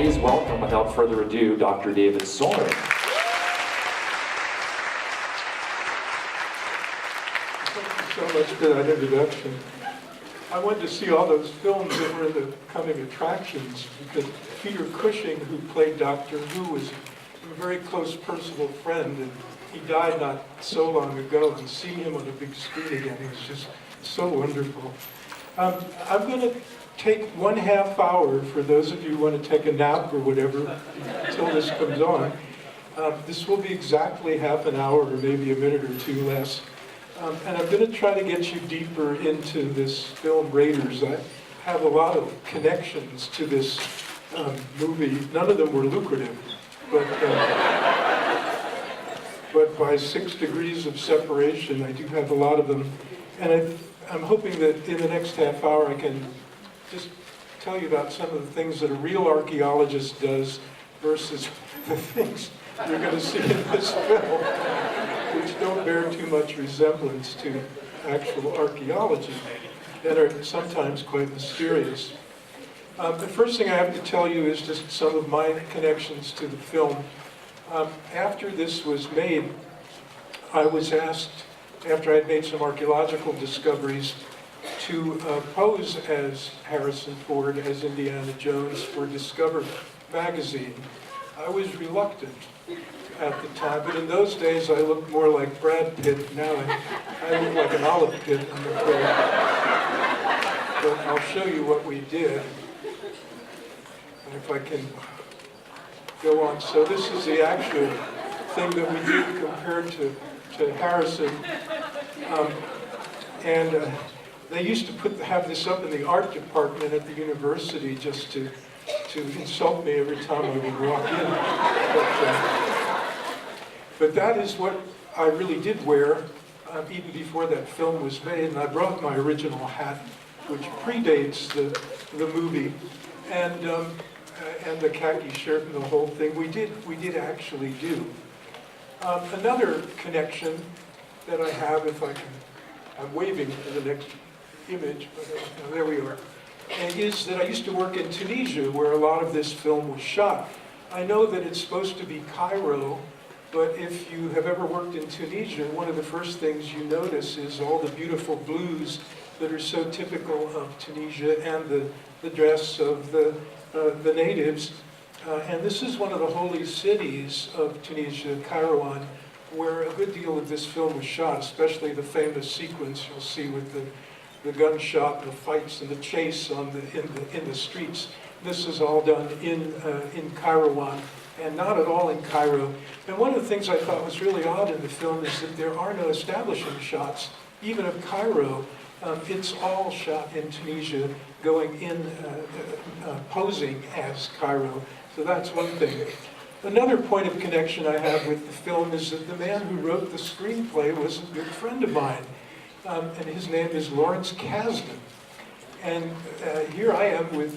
Please welcome, without further ado, Dr. David Soren. Thank you so much for that introduction. I wanted to see all those films that were in the coming attractions because Peter Cushing, who played Doctor Who, was a very close personal friend, and he died not so long ago, and seeing him on a big screen again was just so wonderful. I'm going to take 1/2 hour for those of you who want to take a nap or whatever until this comes on. This will be exactly half an hour or maybe a minute or two less. And I'm going to try to get you deeper into this film, Raiders. I have a lot of connections to this movie. None of them were lucrative, but by 6 degrees of separation, I do have a lot of them. And I'm hoping that in the next half hour I can just tell you about some of the things that a real archaeologist does versus the things you're going to see in this film, which don't bear too much resemblance to actual archaeology and are sometimes quite mysterious. The first thing I have to tell you is just some of my connections to the film. After this was made, I was asked, after I'd made some archaeological discoveries, to pose as Harrison Ford, as Indiana Jones for Discover magazine. I was reluctant at the time, but in those days I looked more like Brad Pitt. Now I look like an Olive Pit, I'm afraid. But I'll show you what we did. And if I can go on. So this is the actual thing that we did compared to Harrison. They used to have this up in the art department at the university just to insult me every time I would walk in. But that is what I really did wear even before that film was made. And I brought my original hat, which predates the movie, and the khaki shirt and the whole thing. We did actually do. Another connection that I have, if I can, I'm waving for the next image, but there we are, is that I used to work in Tunisia, where a lot of this film was shot. I know that it's supposed to be Cairo, but if you have ever worked in Tunisia, one of the first things you notice is all the beautiful blues that are so typical of Tunisia and the dress of the natives. And this is one of the holy cities of Tunisia, Kairouan, where a good deal of this film was shot, especially the famous sequence you'll see with the gunshot, the fights, and the chase in the streets. This is all done in Kairouan, and not at all in Cairo. And one of the things I thought was really odd in the film is that there are no establishing shots, even of Cairo. It's all shot in Tunisia, going in, posing as Cairo. So that's one thing. Another point of connection I have with the film is that the man who wrote the screenplay was a good friend of mine. And his name is Lawrence Kasdan. And here I am with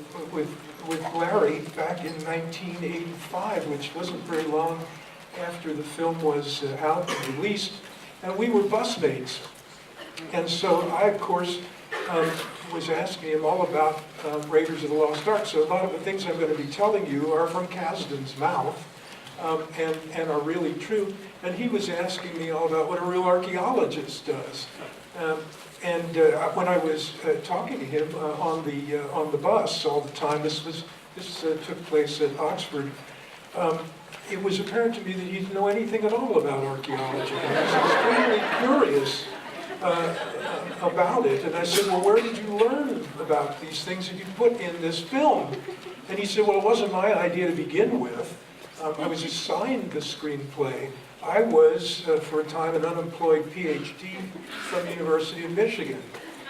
Larry back in 1985, which wasn't very long after the film was out and released. And we were busmates. And so I, of course, was asking him all about Raiders of the Lost Ark. So a lot of the things I'm going to be telling you are from Kasdan's mouth and are really true. And he was asking me all about what a real archaeologist does. When I was talking to him on the bus all the time, this took place at Oxford. It was apparent to me that he didn't know anything at all about archaeology. He was extremely curious about it. And I said, well, where did you learn about these things that you put in this film? And he said, well, it wasn't my idea to begin with. I was assigned the screenplay. I was, for a time, an unemployed PhD from the University of Michigan.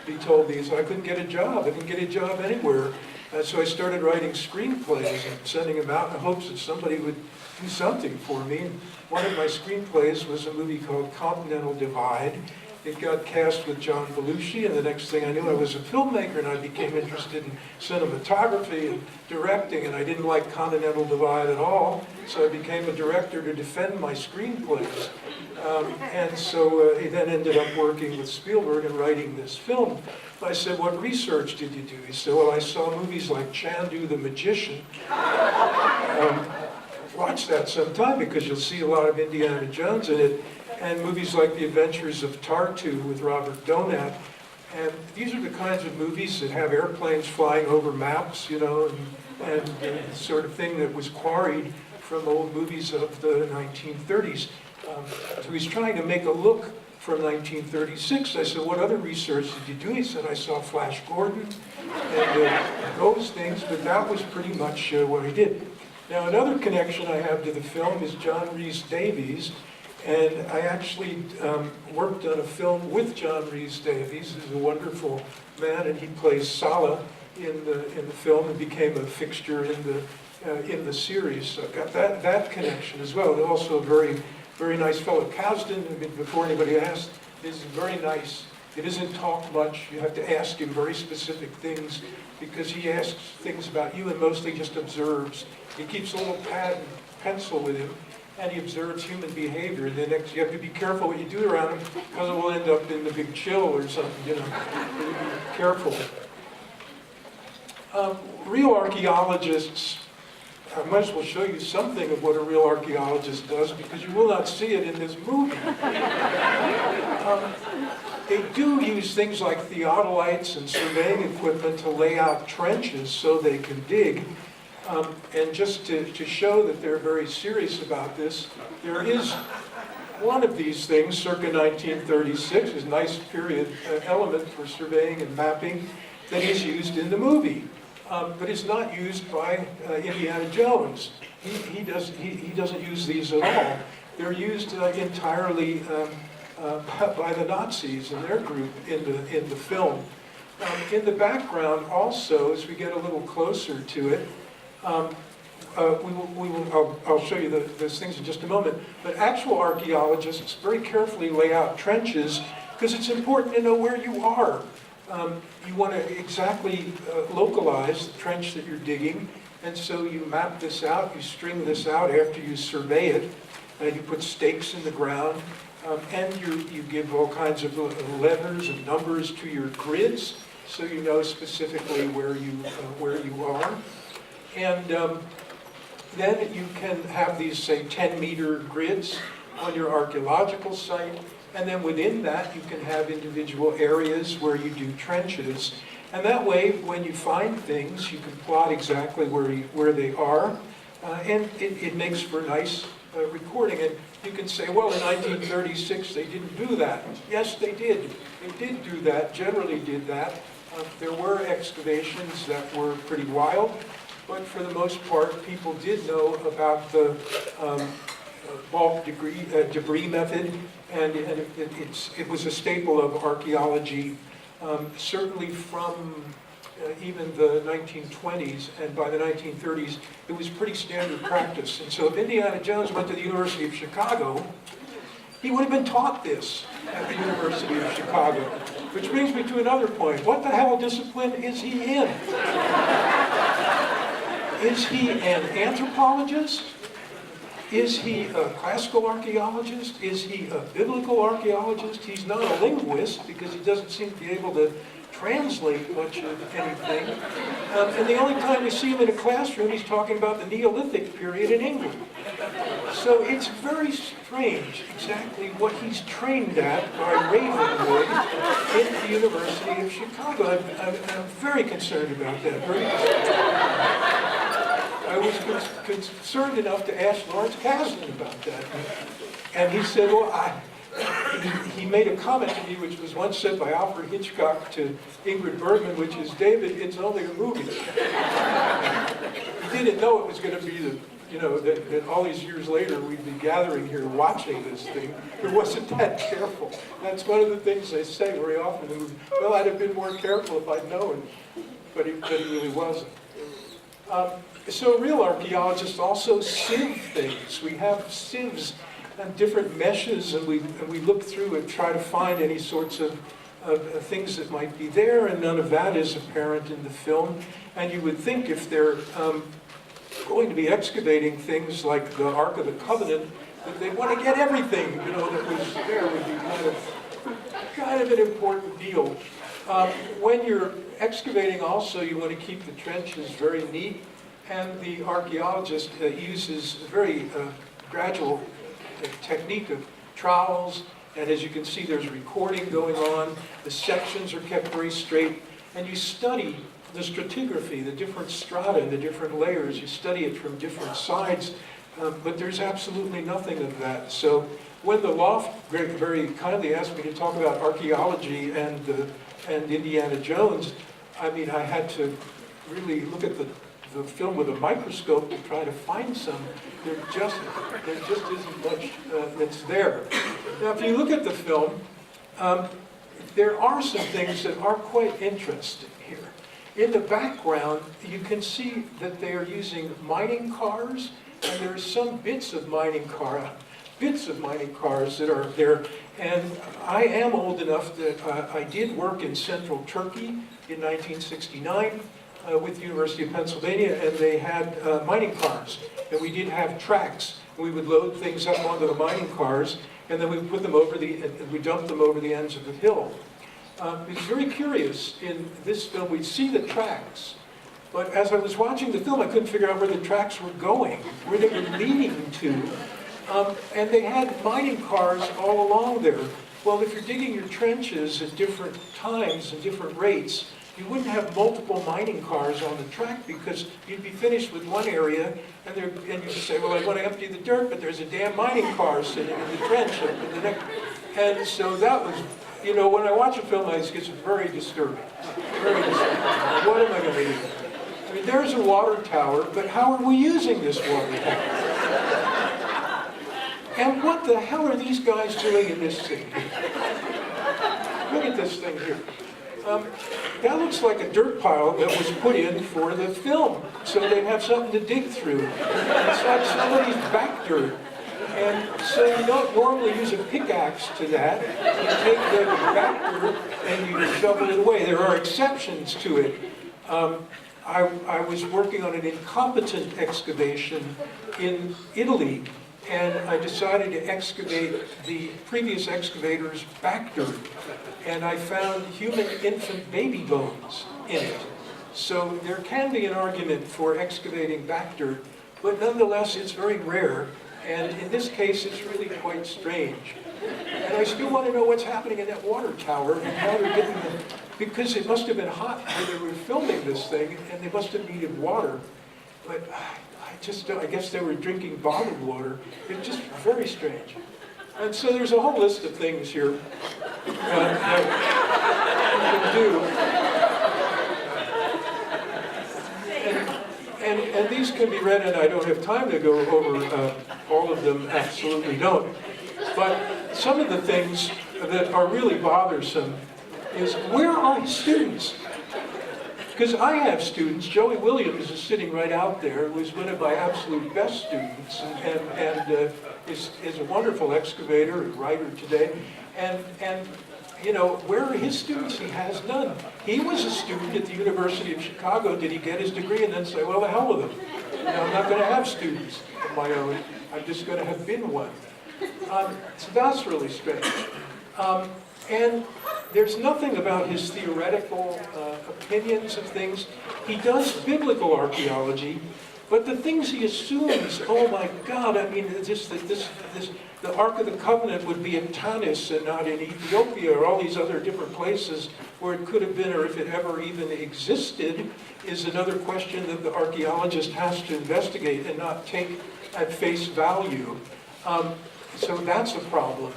He told me, so I couldn't get a job. I didn't get a job anywhere. So I started writing screenplays and sending them out in hopes that somebody would do something for me. And one of my screenplays was a movie called Continental Divide. It got cast with John Belushi, and the next thing I knew, I was a filmmaker, and I became interested in cinematography and directing, and I didn't like Continental Divide at all, so I became a director to defend my screenplays. And so he then ended up working with Spielberg and writing this film. I said, what research did you do? He said, well, I saw movies like Chandu the Magician. Watch that sometime because you'll see a lot of Indiana Jones in it, and movies like The Adventures of Tartu with Robert Donat. And these are the kinds of movies that have airplanes flying over maps, you know, and the sort of thing that was quarried from old movies of the 1930s. So he's trying to make a look from 1936. I said, what other research did you do? He said, I saw Flash Gordon and those things, but that was pretty much what I did. Now, another connection I have to the film is John Rhys Davies, and I actually worked on a film with John Rhys Davies. He's a wonderful man, and he plays Sala in the film and became a fixture in the series. So I got that connection as well. And also a very nice fellow. Kasdan, I mean, before anybody asks, is very nice. He doesn't talk much. You have to ask him very specific things because he asks things about you and mostly just observes. He keeps a little pad and pencil with him, and he observes human behavior. And then you have to be careful what you do around him because it will end up in the big chill or something, you know. You have to be careful. Real archaeologists, I might as well show you something of what a real archaeologist does because you will not see it in this movie. They do use things like theodolites and surveying equipment to lay out trenches so they can dig. And just to show that they're very serious about this, there is one of these things, circa 1936, is a nice period element for surveying and mapping that is used in the movie. But it's not used by Indiana Jones. He doesn't use these at all. They're used entirely by the Nazis and their group in the film. In the background, also, as we get a little closer to it, I'll show you those things in just a moment. But actual archaeologists very carefully lay out trenches because it's important to know where you are. You want to exactly localize the trench that you're digging, and so you map this out, you string this out after you survey it, you put stakes in the ground, and you give all kinds of letters and numbers to your grids, so you know specifically where you are. And then you can have these, say, 10-meter grids on your archaeological site. And then within that, you can have individual areas where you do trenches. And that way, when you find things, you can plot exactly where they are. And it makes for nice recording. And you can say, well, in 1936, they didn't do that. Yes, they did. They did do that, generally did that. There were excavations that were pretty wild. But for the most part, people did know about the bulk debris method, and it was a staple of archaeology, certainly from even the 1920s, and by the 1930s, it was pretty standard practice. And so if Indiana Jones went to the University of Chicago, he would have been taught this at the University of Chicago. Which brings me to another point. What the hell discipline is he in? Is he an anthropologist? Is he a classical archaeologist? Is he a biblical archaeologist? He's not a linguist because he doesn't seem to be able to translate much of anything. And the only time we see him in a classroom, he's talking about the Neolithic period in England. So it's very strange exactly what he's trained at by Ravenwood in the University of Chicago. I'm very concerned about that. Very concerned. I was concerned enough to ask Lawrence Kasdan about that. And he said, well, he made a comment to me which was once said by Alfred Hitchcock to Ingrid Bergman, which is, David, it's only a movie. He didn't know it was going to be that all these years later we'd be gathering here watching this thing. He wasn't that careful. That's one of the things they say very often in the movie. Well, I'd have been more careful if I'd known, but he really wasn't. So real archaeologists also sieve things. We have sieves and different meshes, and we look through and try to find any sorts of things that might be there, and none of that is apparent in the film. And you would think if they're going to be excavating things like the Ark of the Covenant, that they want to get everything, that was there would be kind of an important deal. When you're excavating also, you want to keep the trenches very neat, and the archaeologist uses a very gradual technique of trowels, and as you can see there's recording going on, the sections are kept very straight, and you study the stratigraphy, the different strata, the different layers, you study it from different sides, but there's absolutely nothing of that. So when the Loft very kindly asked me to talk about archaeology and Indiana Jones, I mean, I had to really look at the film with a microscope to try to find some. There just isn't much that's there. Now, if you look at the film, there are some things that are quite interesting here. In the background, you can see that they are using mining cars, and there are some bits of mining cars that are there. And I am old enough that I did work in central Turkey in 1969 with the University of Pennsylvania, and they had mining cars. And we did have tracks. We would load things up onto the mining cars, and then we would put them we dumped them over the ends of the hill. It's very curious. In this film, we'd see the tracks, but as I was watching the film, I couldn't figure out where the tracks were going, where they were leading to. And they had mining cars all along there. Well, if you're digging your trenches at different times and different rates, you wouldn't have multiple mining cars on the track because you'd be finished with one area, and you'd say, well, I want to empty the dirt, but there's a damn mining car sitting in the trench in the next. And so that was, you know, when I watch a film, it gets very disturbing. Very disturbing. What am I going to do? I mean, there's a water tower, but how are we using this water tower? And what the hell are these guys doing in this thing here? Look at this thing here. That looks like a dirt pile that was put in for the film, so they'd have something to dig through. It's like somebody's back dirt. And so you don't normally use a pickaxe to that. You take the back dirt and you shovel it away. There are exceptions to it. I was working on an incompetent excavation in Italy, and I decided to excavate the previous excavator's back dirt. And I found human infant baby bones in it. So there can be an argument for excavating back dirt, but nonetheless it's very rare. And in this case, it's really quite strange. And I still want to know what's happening in that water tower and how they're getting them, because it must have been hot when they were filming this thing, and they must have needed water. But I guess they were drinking bottled water. It's just very strange. And so there's a whole list of things here that you can do. And these can be read, and I don't have time to go over all of them, absolutely don't. But some of the things that are really bothersome is, where are his students? Because I have students. Joey Williams is sitting right out there, who is one of my absolute best students, and is a wonderful excavator and writer today. And you know, where are his students? He has none. He was a student at the University of Chicago. Did he get his degree and then say, well, the hell with him? You know, I'm not going to have students of my own. I'm just going to have been one. So that's really strange. And there's nothing about his theoretical opinions of things. He does biblical archaeology, but the things he assumes, oh my God, I mean, just that the Ark of the Covenant would be in Tanis and not in Ethiopia or all these other different places where it could have been, or if it ever even existed, is another question that the archaeologist has to investigate and not take at face value. So that's a problem.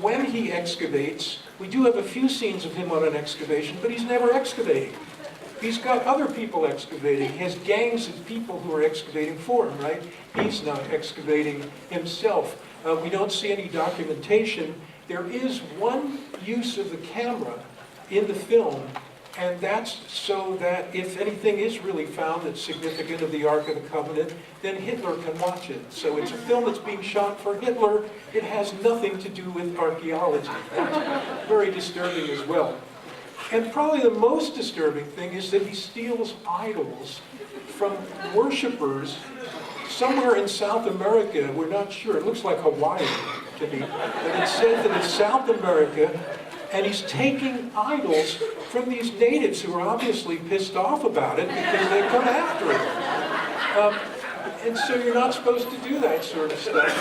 When he excavates, we do have a few scenes of him on an excavation, but he's never excavating. He's got other people excavating. He has gangs of people who are excavating for him, right? He's not excavating himself. We don't see any documentation. There is one use of the camera in the film, and that's so that if anything is really found that's significant of the Ark of the Covenant, then Hitler can watch it. So it's a film that's being shot for Hitler. It has nothing to do with archaeology. That's very disturbing as well. And probably the most disturbing thing is that he steals idols from worshipers somewhere in South America. We're not sure. It looks like Hawaii to me. But it said that it's South America, And he's taking idols from these natives who are obviously pissed off about it because they come after him. And so you're not supposed to do that sort of stuff.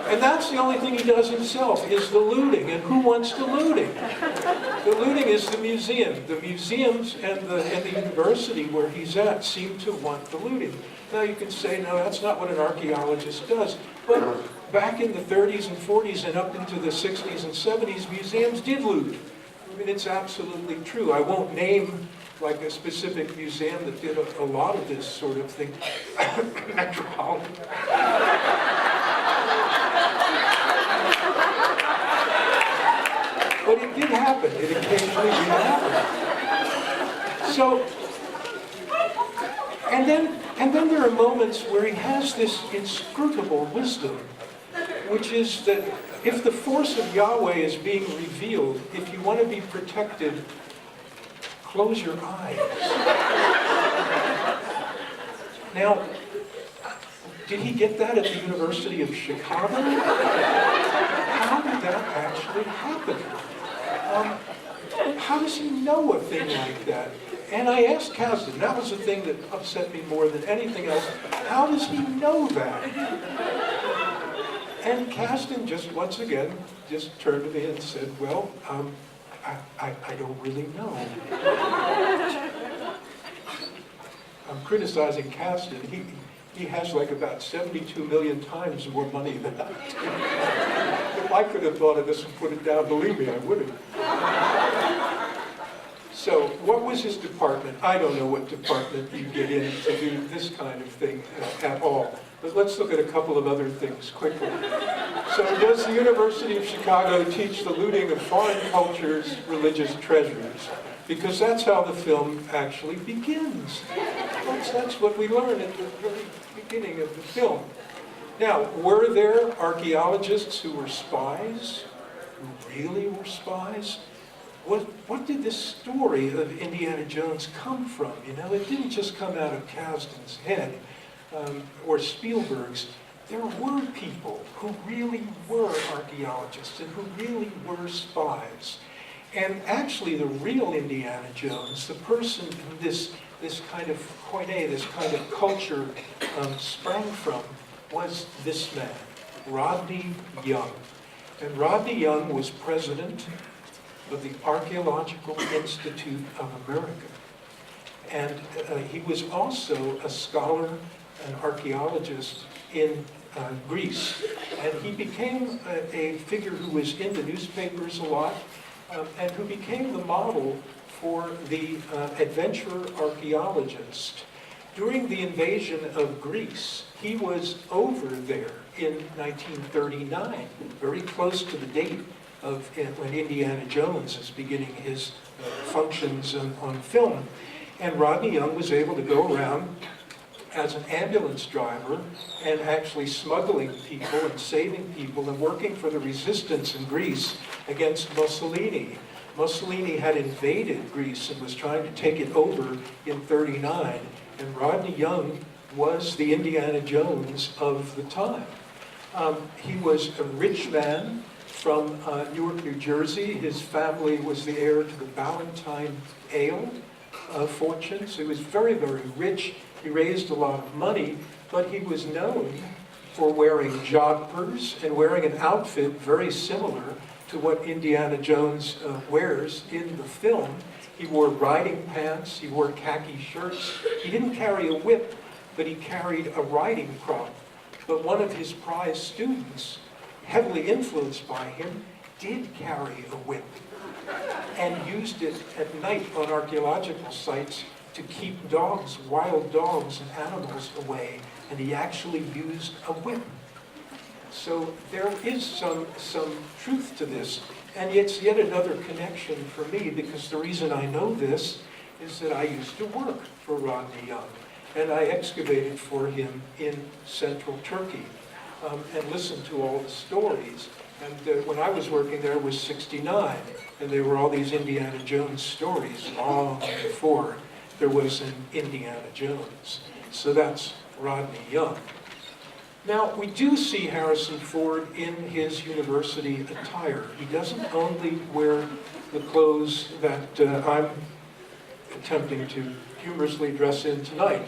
And that's the only thing he does himself, is the looting. And who wants the looting? The looting is the museum. The museums and the university where he's at seem to want the looting. Now you can say, no, that's not what an archaeologist does. But back in the 30s and 40s and up into the 60s and 70s, museums did loot. I mean, it's absolutely true. I won't name like a specific museum that did a lot of this sort of thing. Metropolitan. But it did happen. It occasionally did happen. So, and then there are moments where he has this inscrutable wisdom, which is that if the force of Yahweh is being revealed, if you want to be protected, close your eyes. Now, did he get that at the University of Chicago? How did that actually happen? How does he know a thing like that? And I asked Kasdan, that was the thing that upset me more than anything else, how does he know that? And Kasdan just, once again, just turned to me and said, well, I don't really know. I'm criticizing Kasdan. He has like about 72 million times more money than I do. If I could have thought of this and put it down, believe me, I would have. So, what was his department? I don't know what department you get in to do this kind of thing at all. But let's look at a couple of other things quickly. So, does the University of Chicago teach the looting of foreign cultures' religious treasures? Because that's how the film actually begins. That's what we learn at the very beginning of the film. Now, were there archaeologists who were spies? Who really were spies? What did this story of Indiana Jones come from? You know, it didn't just come out of Kasdan's head or Spielberg's. There were people who really were archaeologists and who really were spies. And actually, the real Indiana Jones, the person who this kind of koine, this kind of culture sprang from, was this man, Rodney Young. And Rodney Young was president of the Archaeological Institute of America. And he was also a scholar, an archaeologist in Greece. And he became a figure who was in the newspapers a lot, and who became the model for the adventurer archaeologist. During the invasion of Greece, he was over there in 1939, very close to the date of when Indiana Jones is beginning his functions on film. And Rodney Young was able to go around as an ambulance driver and actually smuggling people and saving people and working for the resistance in Greece against Mussolini. Mussolini had invaded Greece and was trying to take it over in 39, and Rodney Young was the Indiana Jones of the time. He was a rich man from Newark, New Jersey. His family was the heir to the Ballantine Ale fortune, so he was very, very rich. He raised a lot of money, but he was known for wearing jodhpurs and wearing an outfit very similar to what Indiana Jones wears in the film. He wore riding pants, he wore khaki shirts. He didn't carry a whip, but he carried a riding crop. But one of his prize students, heavily influenced by him, did carry a whip and used it at night on archaeological sites to keep dogs, wild dogs and animals away, and he actually used a whip. So there is some truth to this, and it's yet another connection for me, because the reason I know this is that I used to work for Rodney Young, and I excavated for him in central Turkey, and listened to all the stories. And when I was working there was 69, and there were all these Indiana Jones stories long before there was an Indiana Jones. So that's Rodney Young. Now, we do see Harrison Ford in his university attire. He doesn't only wear the clothes that I'm attempting to humorously dress in tonight.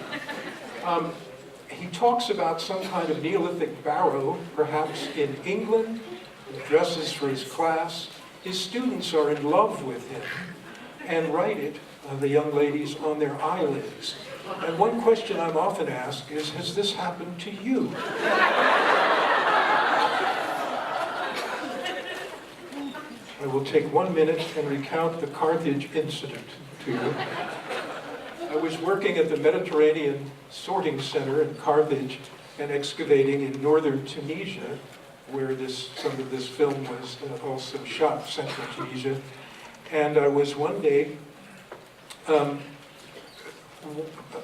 He talks about some kind of Neolithic barrow, perhaps in England. He dresses for his class. His students are in love with him and write it, the young ladies, on their eyelids. And one question I'm often asked is, has this happened to you? I will take 1 minute and recount the Carthage incident to you. I was working at the Mediterranean Sorting Center in Carthage and excavating in northern Tunisia, where some of this film was also shot, central Tunisia. And I was one day,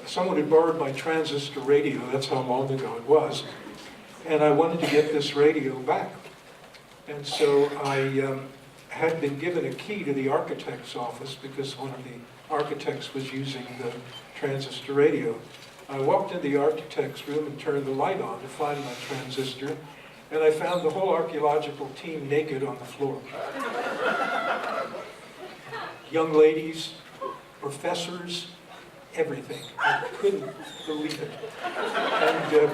someone had borrowed my transistor radio, that's how long ago it was, and I wanted to get this radio back. And so I had been given a key to the architect's office because one of the architects was using the transistor radio. I walked in the architect's room and turned the light on to find my transistor, and I found the whole archaeological team naked on the floor. Young ladies, professors, everything. I couldn't believe it. And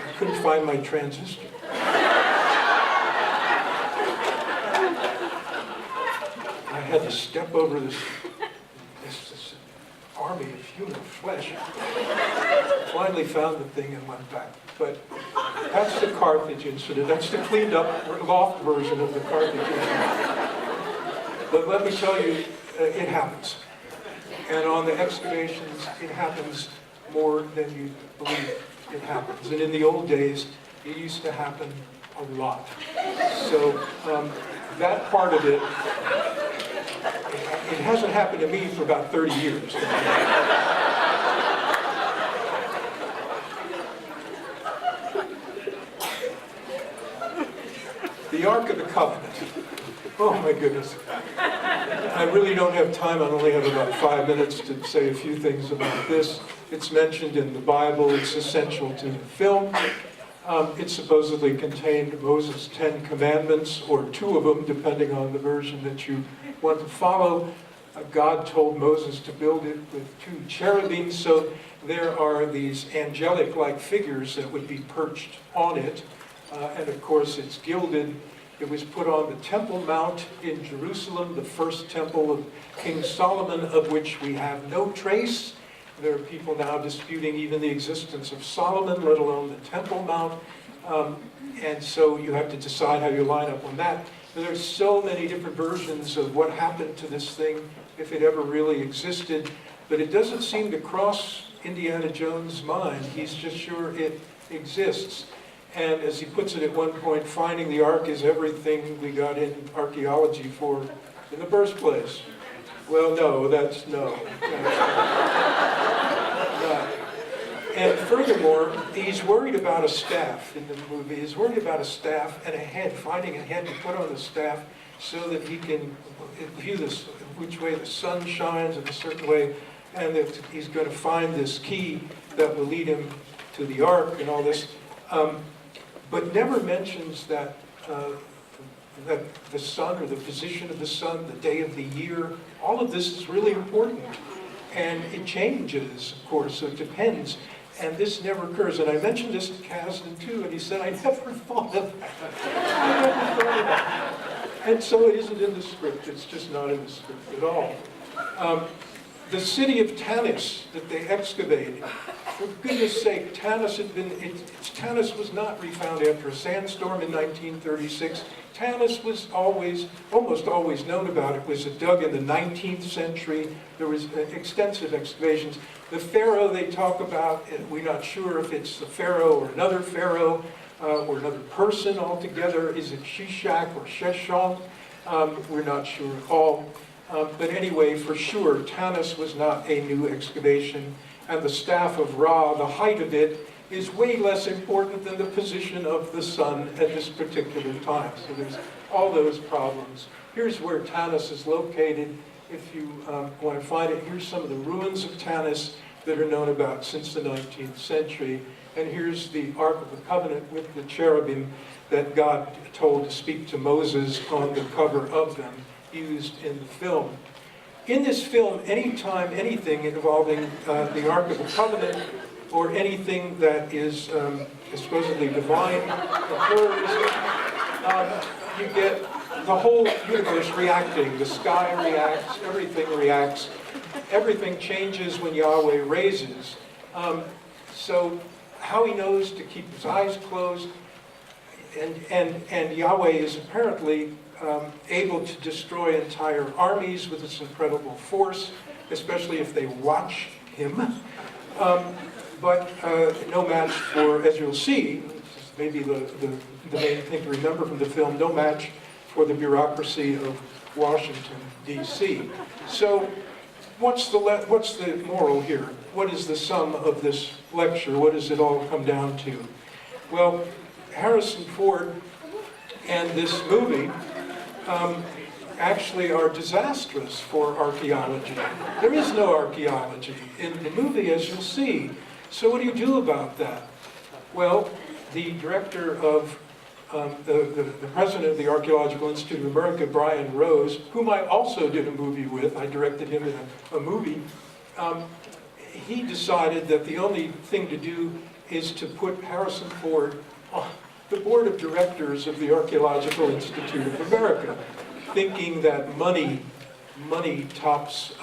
I couldn't find my transistor. I had to step over this army of human flesh. Finally found the thing and went back. But that's the Carthage incident. That's the cleaned up loft version of the Carthage incident. But let me tell you, it happens. And on the excavations, it happens more than you believe it happens. And in the old days, it used to happen a lot. So that part of it, it hasn't happened to me for about 30 years. The Ark of the Covenant. Oh my goodness. I really don't have time. I only have about 5 minutes to say a few things about this. It's mentioned in the Bible. It's essential to the film. It supposedly contained Moses' 10 commandments, or 2 of them, depending on the version that you want to follow. God told Moses to build it with 2 cherubim, so there are these angelic-like figures that would be perched on it. And of course, it's gilded. It was put on the Temple Mount in Jerusalem, the first temple of King Solomon, of which we have no trace. There are people now disputing even the existence of Solomon, let alone the Temple Mount. And so you have to decide how you line up on that. There's so many different versions of what happened to this thing, if it ever really existed. But it doesn't seem to cross Indiana Jones' mind. He's just sure it exists. And as he puts it at one point, finding the Ark is everything we got in archaeology for in the first place. Well, no, that's no. And furthermore, he's worried about a staff in the movie. He's worried about a staff and a head, finding a head to put on the staff so that he can view this, which way the sun shines in a certain way, and that he's going to find this key that will lead him to the Ark and all this. But never mentions that that the sun, or the position of the sun, the day of the year, all of this is really important. And it changes, of course, so it depends. And this never occurs. And I mentioned this to Kasdan too, and he said, I never thought of that. I never thought of that. And so it isn't in the script. It's just not in the script at all. The city of Tanis that they excavated, for goodness sake, Tanis was not refound after a sandstorm in 1936. Tanis was almost always known about. It was dug in the 19th century. There was extensive excavations. The pharaoh they talk about, we're not sure if it's the pharaoh or another pharaoh or another person altogether. Is it Shishak or Sheshonk? We're not sure at all. But anyway, for sure, Tanis was not a new excavation. And the staff of Ra, the height of it, is way less important than the position of the sun at this particular time. So there's all those problems. Here's where Tanis is located. If you want to find it, here's some of the ruins of Tanis. that are known about since the 19th century. And here's the Ark of the Covenant with the cherubim that God told to speak to Moses on the cover of them, used in the film. In this film, anytime anything involving the Ark of the Covenant or anything that is supposedly divine occurs, you get the whole universe reacting. The sky reacts, everything changes when Yahweh raises. So how he knows to keep his eyes closed, and Yahweh is apparently able to destroy entire armies with this incredible force, especially if they watch him. But no match for, as you'll see, maybe the main thing to remember from the film, no match for the bureaucracy of Washington, D.C. So what's the moral here? What is the sum of this lecture? What does it all come down to? Well, Harrison Ford and this movie actually are disastrous for archaeology. There is no archaeology in the movie, as you'll see. So what do you do about that? Well, the director of, the president of the Archaeological Institute of America, Brian Rose, whom I also did a movie with, I directed him in a movie, he decided that the only thing to do is to put Harrison Ford on the board of directors of the Archaeological Institute of America, thinking that money tops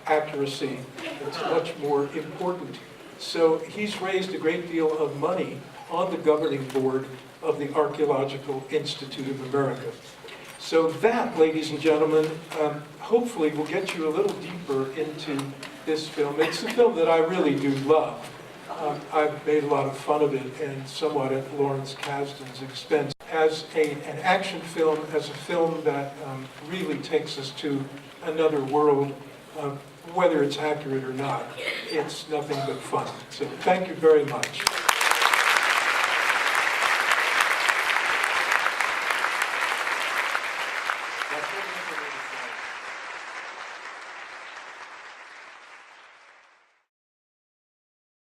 accuracy. It's much more important. So he's raised a great deal of money on the governing board of the Archaeological Institute of America. So that, ladies and gentlemen, hopefully will get you a little deeper into this film. It's a film that I really do love. I've made a lot of fun of it, and somewhat at Lawrence Kasdan's expense. As an action film, as a film that really takes us to another world, whether it's accurate or not, it's nothing but fun. So thank you very much.